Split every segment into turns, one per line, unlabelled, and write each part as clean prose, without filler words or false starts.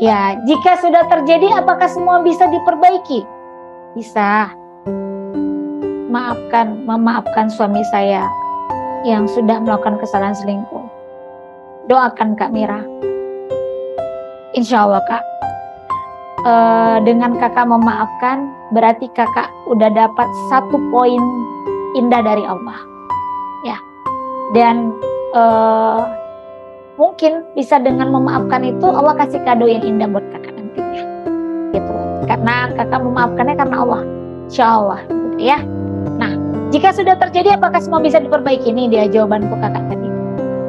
Ya, jika sudah terjadi, apakah semua bisa diperbaiki? Bisa. Memaafkan suami saya yang sudah melakukan kesalahan selingkuh. Doakan Kak Mira. Insya Allah Kak. Dengan kakak memaafkan, berarti kakak udah dapat 1 poin indah dari Allah. Ya. Dan mungkin bisa dengan memaafkan itu Allah kasih kado yang indah buat kakak nantinya. Gitu. Karena kakak memaafkannya karena Allah. Insya Allah. Gitu ya. Nah, jika sudah terjadi, apakah semua bisa diperbaiki? Ini dia jawaban untuk kakak tadi.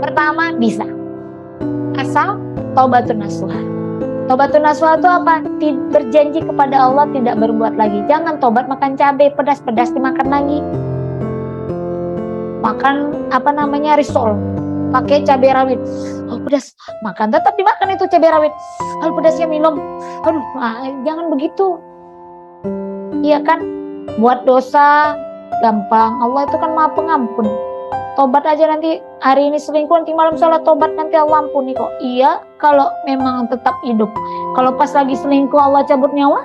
Pertama, bisa. Asal taubatun nasuha. Taubatun nasuha itu apa? Berjanji kepada Allah tidak berbuat lagi. Jangan tobat makan cabai pedas-pedas dimakan lagi. Makan risol, pakai cabai rawit. Oh pedas, makan tetap dimakan itu cabai rawit. Kalau pedasnya minum, jangan begitu. Iya kan? Buat dosa gampang. Allah itu kan Maha Pengampun. Tobat aja nanti hari ini selingkuh, nanti malam sholat tobat, nanti Allah ampuni kok. Iya, kalau memang tetap hidup. Kalau pas lagi selingkuh Allah cabut nyawa,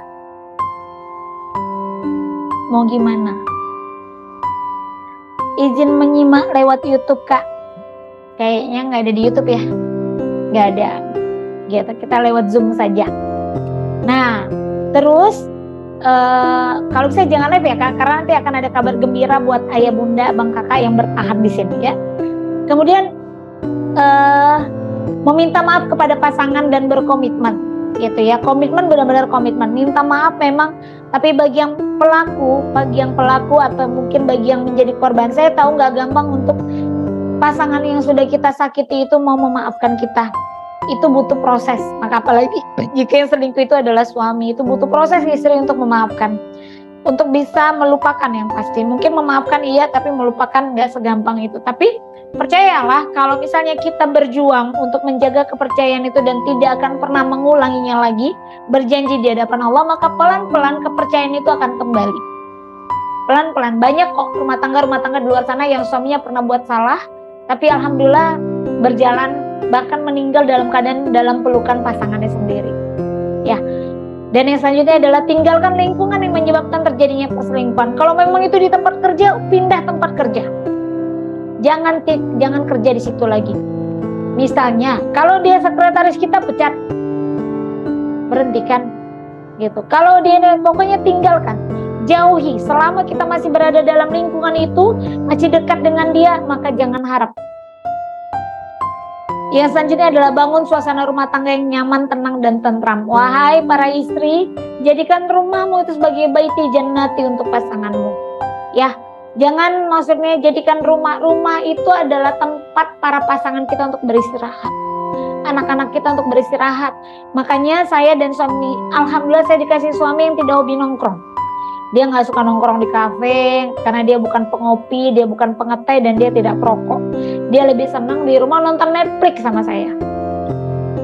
mau gimana? Izin menyimak lewat YouTube Kak. Kayaknya nggak ada di YouTube ya, nggak ada. Gitu, kita lewat Zoom saja. Nah, terus kalau bisa jangan live ya Kak, karena nanti akan ada kabar gembira buat ayah bunda abang kakak yang bertahan di sini ya. Kemudian meminta maaf kepada pasangan dan berkomitmen, gitu ya. Komitmen benar-benar komitmen. Minta maaf memang, tapi bagi yang pelaku atau mungkin bagi yang menjadi korban, saya tahu nggak gampang untuk pasangan yang sudah kita sakiti itu mau memaafkan kita. Itu butuh proses. Maka apalagi jika yang selingkuh itu adalah suami, itu butuh proses istri untuk memaafkan, untuk bisa melupakan yang pasti. Mungkin memaafkan iya, tapi melupakan nggak segampang itu. Tapi percayalah, kalau misalnya kita berjuang untuk menjaga kepercayaan itu dan tidak akan pernah mengulanginya lagi, berjanji di hadapan Allah, maka pelan-pelan kepercayaan itu akan kembali. Pelan-pelan. Banyak kok rumah tangga di luar sana yang suaminya pernah buat salah, tapi alhamdulillah berjalan, bahkan meninggal dalam keadaan dalam pelukan pasangannya sendiri. Ya. Dan yang selanjutnya adalah tinggalkan lingkungan yang menyebabkan terjadinya perselingkuhan. Kalau memang itu di tempat kerja, pindah tempat kerja. Jangan kerja di situ lagi. Misalnya, kalau dia sekretaris kita, pecat. Berhentikan. Gitu. Kalau dia pokoknya tinggalkan. Jauhi. Selama kita masih berada dalam lingkungan itu, masih dekat dengan dia, maka jangan harap. Yang selanjutnya adalah bangun suasana rumah tangga yang nyaman, tenang, dan tentram. Wahai para istri, jadikan rumahmu itu sebagai baiti jannati untuk pasanganmu. Ya, jangan maksudnya jadikan rumah itu adalah tempat para pasangan kita untuk beristirahat. Anak-anak kita untuk beristirahat. Makanya saya dan suami, alhamdulillah saya dikasih suami yang tidak hobi nongkrong. Dia nggak suka nongkrong di kafe karena dia bukan pengopi, dia bukan pengeteh, dan dia tidak perokok. Dia lebih senang di rumah nonton Netflix sama saya.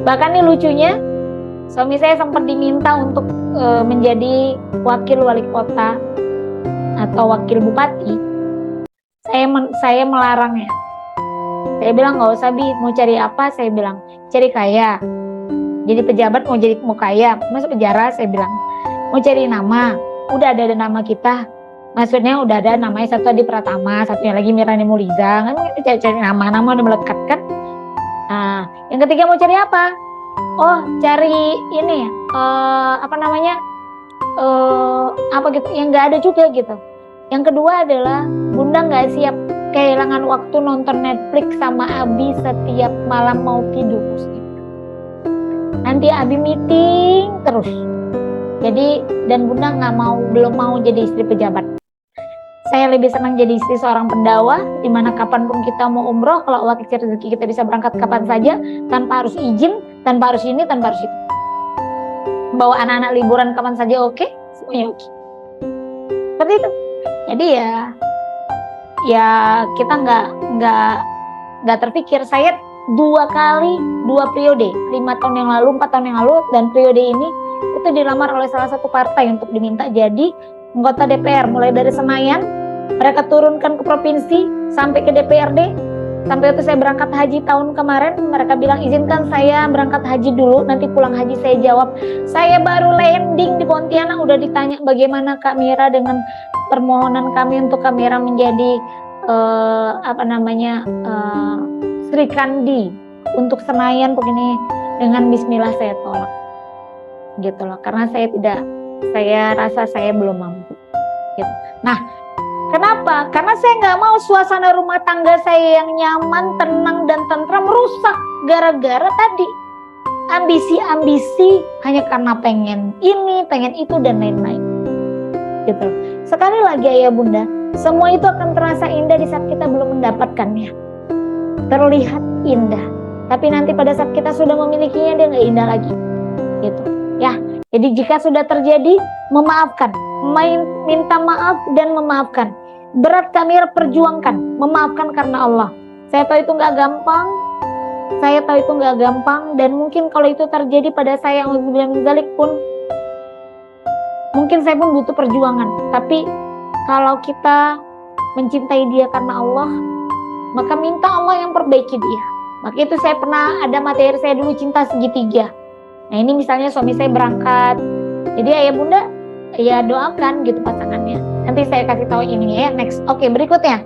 Bahkan nih lucunya, suami saya sempat diminta untuk menjadi wakil wali kota atau wakil bupati. Saya melarangnya. Saya bilang nggak usah Bi, mau cari apa? Saya bilang cari kaya. Jadi pejabat mau kaya, masuk penjara. Saya bilang mau cari nama. Udah ada nama kita, maksudnya udah ada namanya, satu Adi Pratama, satunya lagi Mirani Muliza, kan cari nama udah melekat kan. Nah, yang ketiga mau cari apa? Oh, cari ini apa gitu, yang nggak ada juga gitu. Yang kedua adalah Bunda nggak siap kehilangan waktu nonton Netflix sama Abi setiap malam mau tidur. Nanti Abi meeting terus. Jadi, dan Bunda belum mau jadi istri pejabat. Saya lebih senang jadi istri seorang pendakwah, di mana kapanpun kita mau umroh, kalau Allah kasih rezeki kita bisa berangkat kapan saja, tanpa harus izin, tanpa harus ini, tanpa harus itu. Bawa anak-anak liburan kapan saja oke, semuanya oke. Seperti itu. Jadi ya kita nggak terpikir. Saya 2 periode, 5 tahun yang lalu, 4 tahun yang lalu, dan periode ini itu dilamar oleh salah satu partai untuk diminta jadi anggota DPR. Mulai dari Senayan, mereka turunkan ke provinsi sampai ke DPRD, Sampai waktu saya berangkat haji tahun kemarin, mereka bilang izinkan saya berangkat haji dulu, nanti pulang haji saya jawab. Saya baru landing di Pontianak udah ditanya bagaimana Kak Mira dengan permohonan kami untuk Kak Mira menjadi Sri Kandi untuk Senayan begini, dengan bismillah saya tolak. Gitu loh, karena saya rasa saya belum mampu. Gitu. Nah, kenapa? Karena saya nggak mau suasana rumah tangga saya yang nyaman, tenang, dan tentram rusak gara-gara tadi ambisi-ambisi hanya karena pengen ini, pengen itu, dan lain-lain. Gitu. Sekali lagi ayah bunda, semua itu akan terasa indah di saat kita belum mendapatkannya. Terlihat indah, tapi nanti pada saat kita sudah memilikinya dia nggak indah lagi. Gitu. Ya, jadi jika sudah terjadi, memaafkan, minta maaf dan memaafkan. Berat kami perjuangkan, memaafkan karena Allah. Saya tahu itu nggak gampang, dan mungkin kalau itu terjadi pada saya yang lebih zalik pun, mungkin saya pun butuh perjuangan. Tapi kalau kita mencintai dia karena Allah, maka minta Allah yang perbaiki dia. Maka itu saya pernah ada materi saya dulu cinta segitiga. Nah ini misalnya suami saya berangkat, jadi ayah bunda ya doakan gitu pasangannya. Nanti saya kasih tahu ini ya next. Oke, berikutnya.